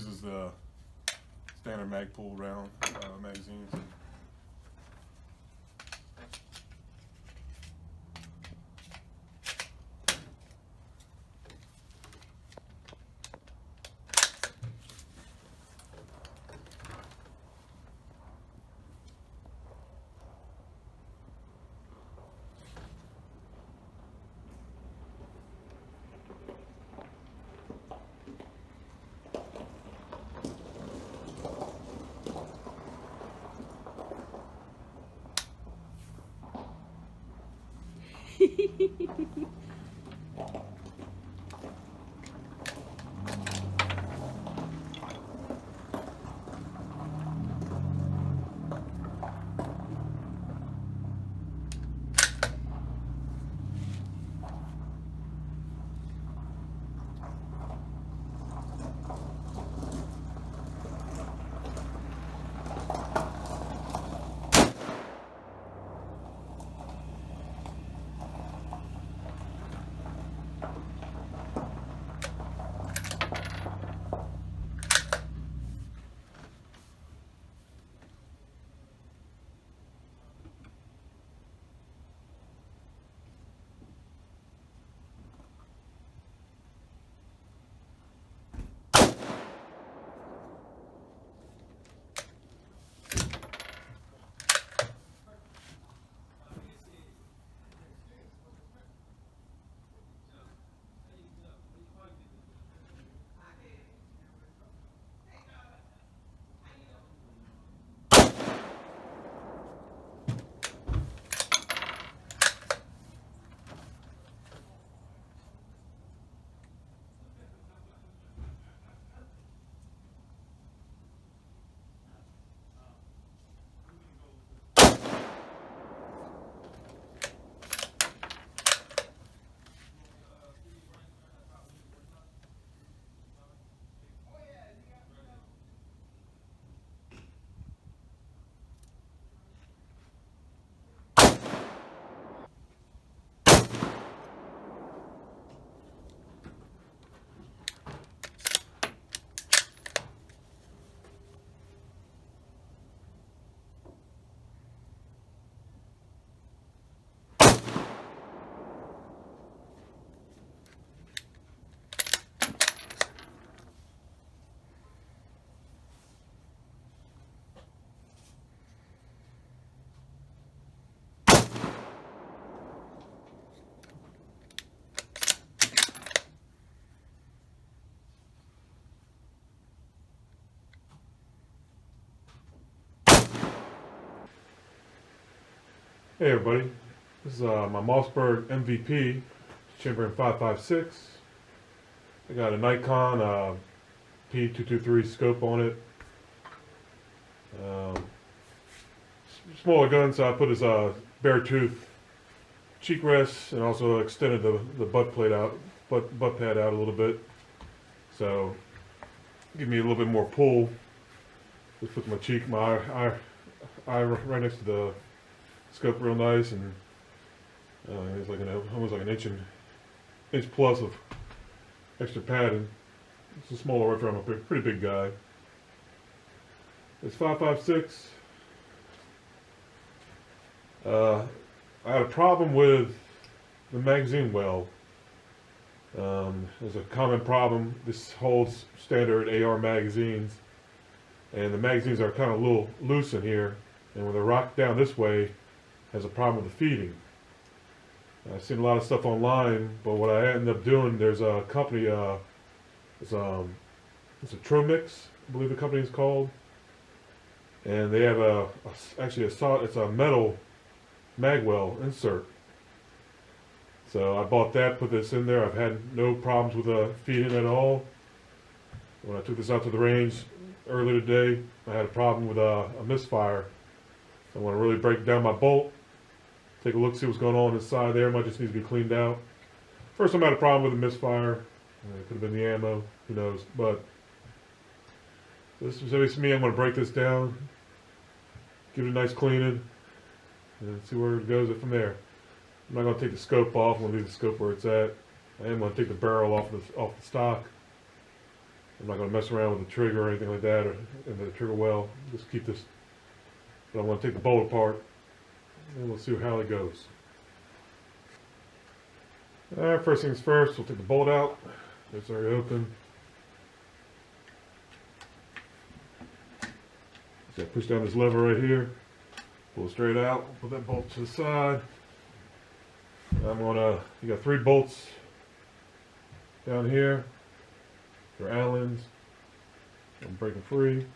uses the standard Magpul round magazines. Hey everybody, this is my Mossberg MVP chamber in 5.56. I got a Nikon P223 scope on it. Smaller gun, so I put his bare tooth cheek rest and also extended the butt pad out a little bit. So give me a little bit more pull. Just put my cheek, my eye right next to the scope real nice, and it's like almost like an inch plus of extra padding. It's a smaller rifle. I'm a pretty big guy. It's 5.56. I had a problem with the magazine well. There's a common problem. This holds standard AR magazines, and the magazines are kind of a little loose in here, and when they're rocked down this way, has a problem with the feeding. I've seen a lot of stuff online, but what I ended up doing, there's a company, it's a Tromix, I believe the company is called, and they have it's a metal magwell insert. So I bought that, put this in there. I've had no problems with the feeding at all. When I took this out to the range earlier today, I had a problem with a misfire. I want to really break down my bolt, take a look, see what's going on inside there. It might just need to be cleaned out. First time I had a problem with a misfire. It could have been the ammo, who knows. But this is at me. I'm going to break this down, give it a nice cleaning, and see where it goes from there. I'm not going to take the scope off. I'm going to leave the scope where it's at. I am going to take the barrel off the stock. I'm not going to mess around with the trigger or anything like that, or in the trigger well. Just keep this. But I'm going to take the bolt apart, and we'll see how it goes. Alright, first things first, we'll take the bolt out. It's already open. So I push down this lever right here, pull it straight out, put that bolt to the side. You got 3 bolts down here. They're Allen's. I'm breaking free.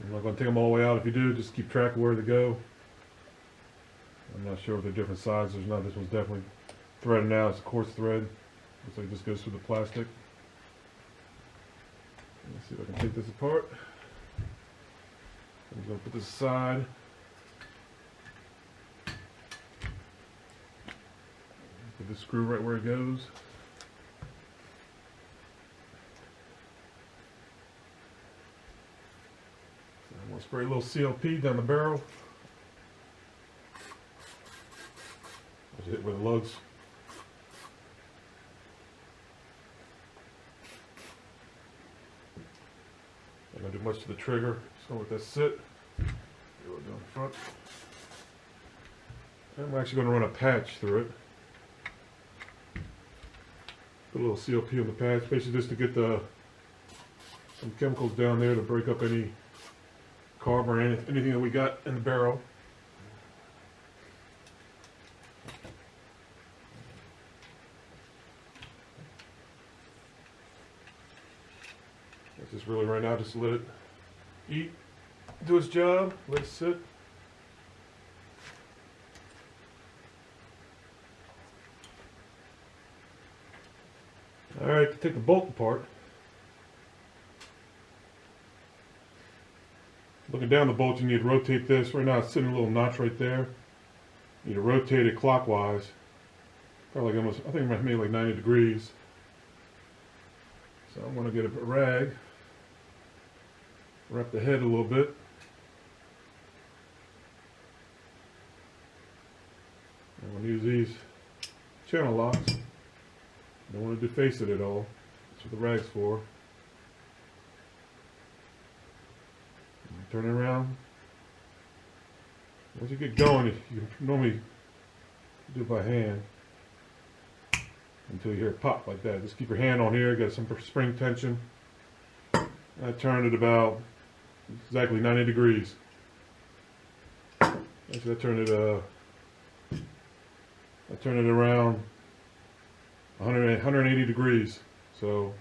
I'm not going to take them all the way out. If you do, just keep track of where they go. I'm not sure if they're different sizes or not. This one's definitely threaded now. It's a coarse thread. Looks like it just goes through the plastic. Let's see if I can take this apart. I'm going to put this aside. Put this screw right where it goes. I'm going to spray a little CLP down the barrel. Just hit it with the lugs. I'm not going to do much to the trigger. Just going to let that sit. Here we'll do in front. I'm actually going to run a patch through it. Put a little CLP on the patch, basically just to get some chemicals down there to break up any carbon or anything that we got in the barrel. That's just really right now, just let it eat, do its job, let it sit. Alright, to take the bolt apart. Looking down the bolt, you need to rotate this. Right now it's sitting a little notch right there. You need to rotate it clockwise. Probably like almost, I think maybe like 90 degrees. So I'm going to get a rag, wrap the head a little bit. I'm going to use these channel locks. Don't want to deface it at all. That's what the rag's for. Turn it around. Once you get going, you can normally do it by hand until you hear it pop like that. Just keep your hand on here, get some spring tension. I turned it about exactly 90 degrees. Actually, I turned it around 180 degrees. So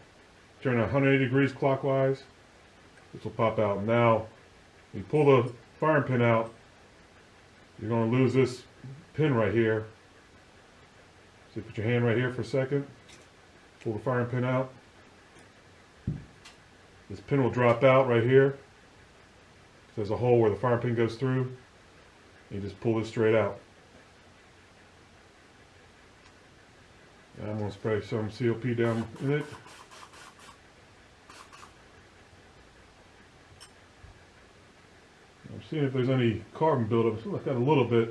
turn it 180 degrees clockwise. This will pop out. Now, when you pull the firing pin out, you're going to lose this pin right here. So put your hand right here for a second. Pull the firing pin out. This pin will drop out right here. There's a hole where the firing pin goes through. You just pull this straight out. And I'm going to spray some CLP down in it. I'm seeing if there's any carbon buildup. I've got a little bit.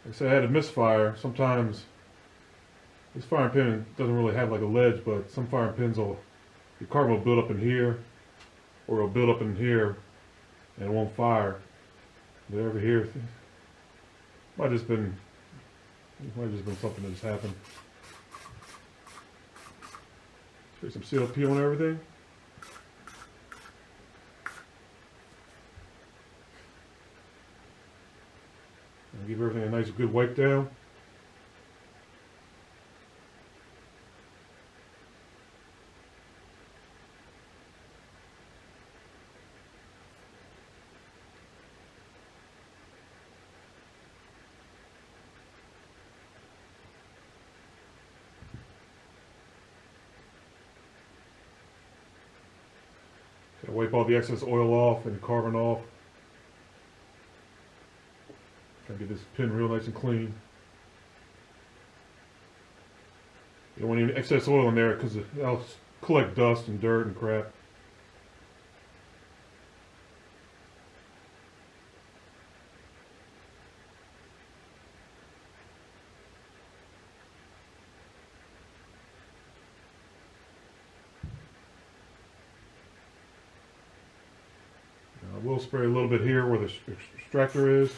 Like I said, I had a misfire. Sometimes this firing pin doesn't really have like a ledge, but some firing pins the carbon will build up in here, or it'll build up in here, and it won't fire. But over here, it might have just been something that just happened. Spray some CLP on everything. And give everything a nice good wipe down. Wipe all the excess oil off and carbon off. Try to get this pin real nice and clean. You don't want any excess oil in there because it'll collect dust and dirt and crap. We'll spray a little bit here where the extractor is.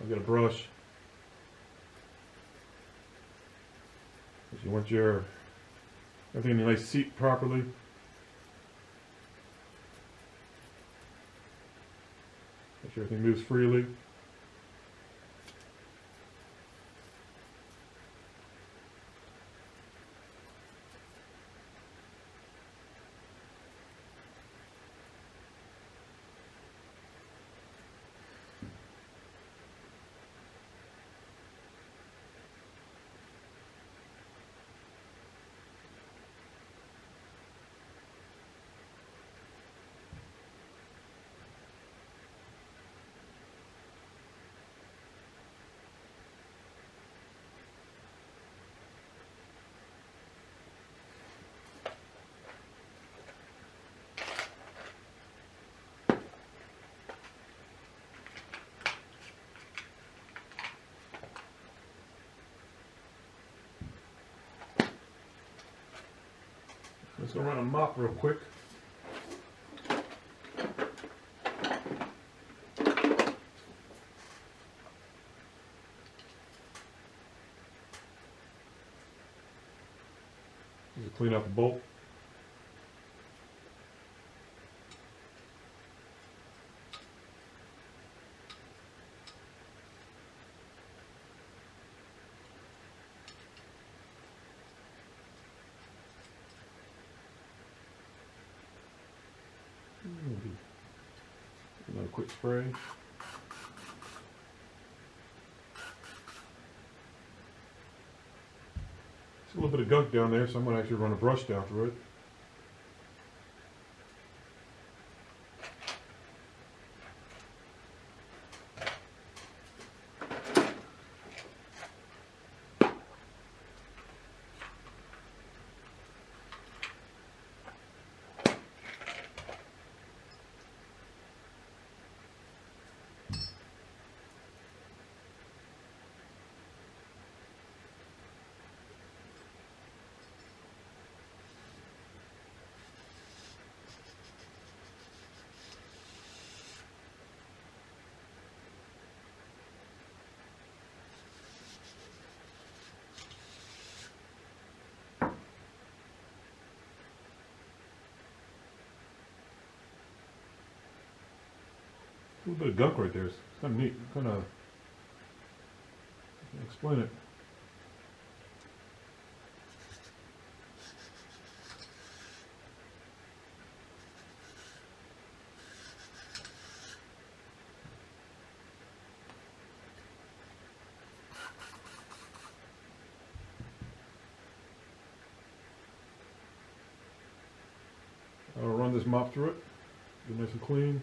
I'll get a brush. You want everything in a nice seat properly. Make sure everything moves freely. Let's go run a mop real quick. Just clean out the bolt. Another quick spray. There's a little bit of gunk down there, so I'm going to actually run a brush down through it. A little bit of gunk right there. It's kind of neat. Kind of explain it. I'll run this mop through it. Get nice and clean.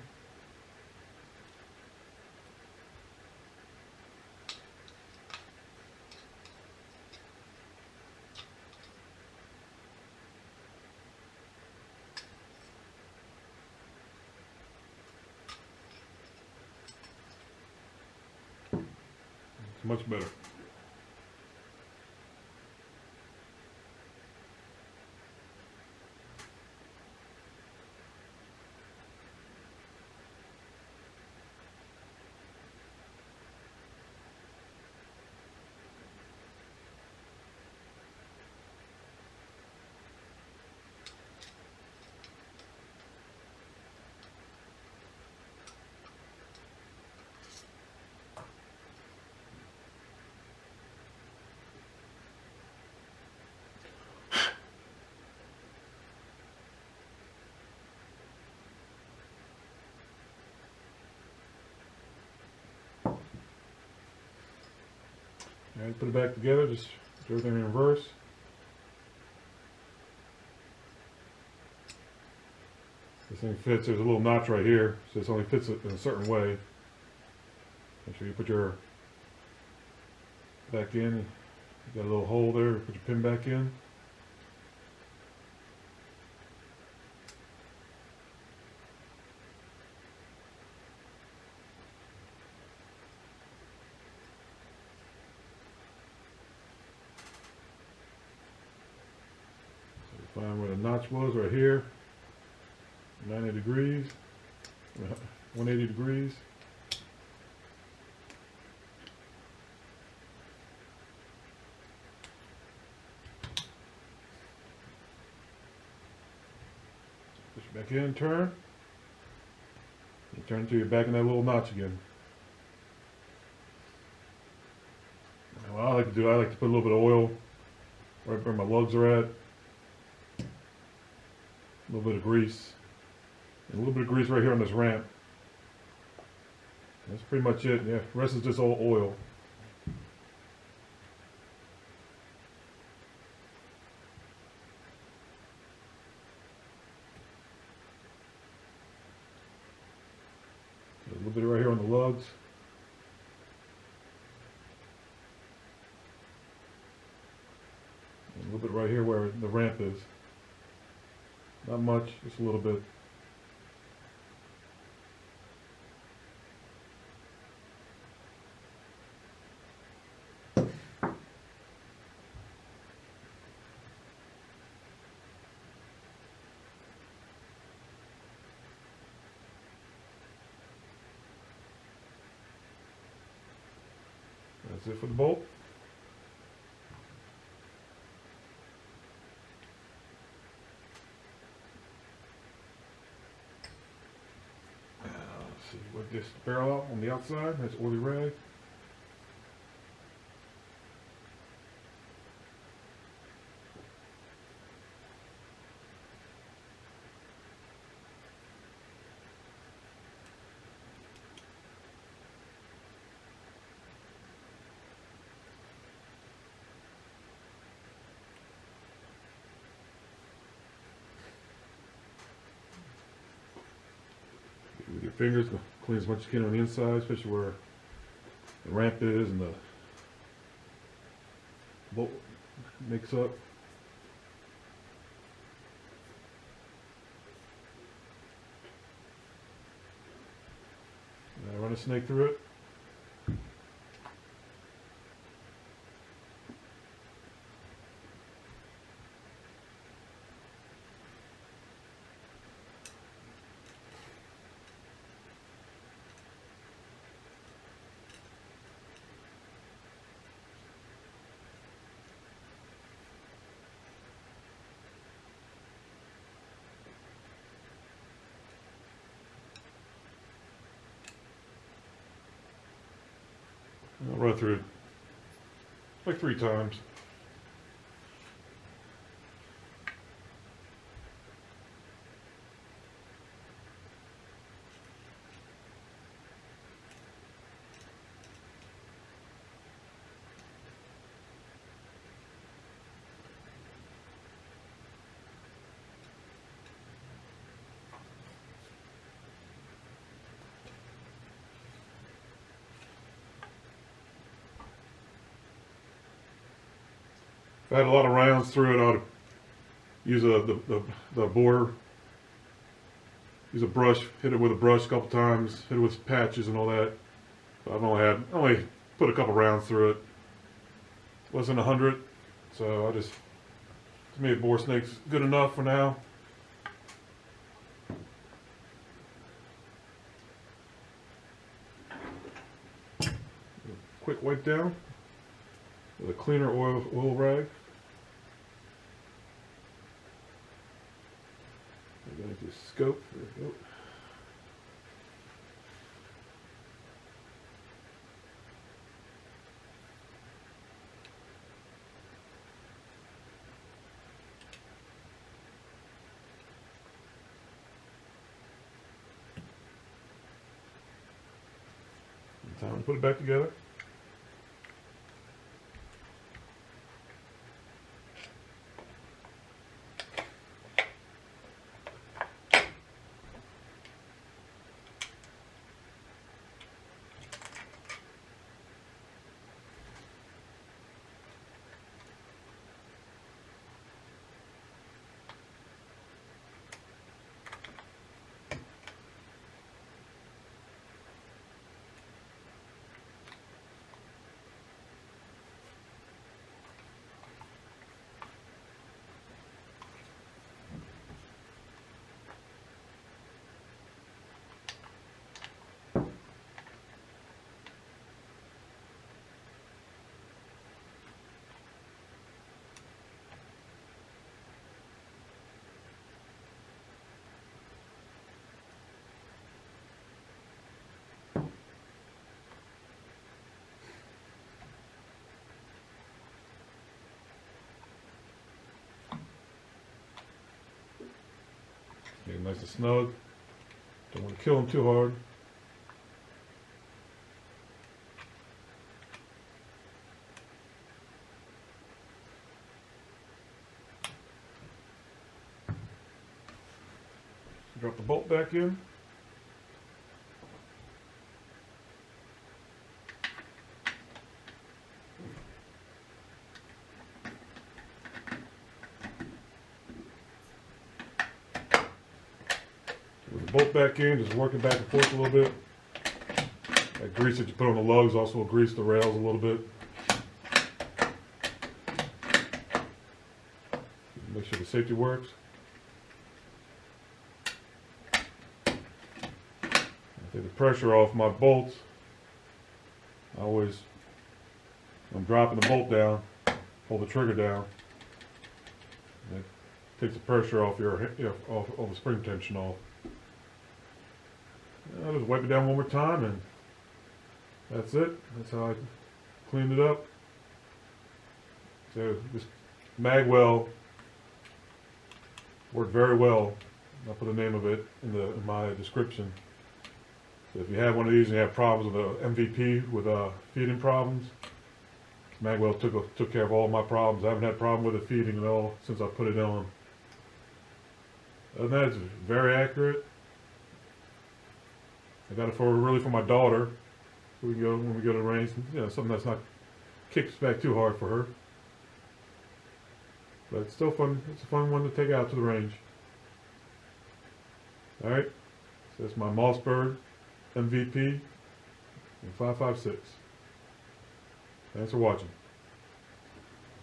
It's much better. Alright, put it back together, just do everything in reverse. This thing fits. There's a little notch right here, so this only fits it in a certain way. Make sure you put your back in. You got a little hole there. Put your pin back in. So find where the notch was right here. 90 degrees. 180 degrees. Push it back in, turn. And turn until you're back in that little notch again. Now what I like to do, I like to put a little bit of oil right where my lugs are at. A little bit of grease. And a little bit of grease right here on this ramp. That's pretty much it. Yeah, the rest is just all oil. A little bit right here on the lugs. And a little bit right here where the ramp is. Not much, just a little bit. That's it for the bolt. Let's see what this barrel out on the outside. That's oily rag. With your fingers, clean as much as you can on the inside, especially where the ramp is and the bolt makes up. Now run a snake through it. I'll run through it like 3 times. If I had a lot of rounds through it, I would use the borer, use a brush, hit it with a brush a couple times, hit it with patches and all that. But I've only put a couple rounds through it. Less than 100, so I just, to me, a bore snake's good enough for now. Quick wipe down with a cleaner oil rag. I'm going to do scope. There we go. Time to put it back together. Get nice and snug. Don't want to kill them too hard. Drop the bolt back in. With the bolt back in, just working back and forth a little bit. That grease that you put on the lugs also will grease the rails a little bit. Make sure the safety works. Take the pressure off my bolts. When I'm dropping the bolt down, pull the trigger down. That takes the pressure off off the spring tension off. I'll just wipe it down one more time, and that's it. That's how I cleaned it up. So this mag well worked very well. I'll put the name of it in my description. So if you have one of these and you have problems with the MVP with feeding problems, Magwell took care of all my problems. I haven't had a problem with the feeding at all since I put it on. Other than that, it's very accurate. I got it really for my daughter. So when we go to the range, something that's not kicks back too hard for her. But it's still fun. It's a fun one to take out to the range. All right. So that's my Mossberg MVP in 5.56. Thanks for watching.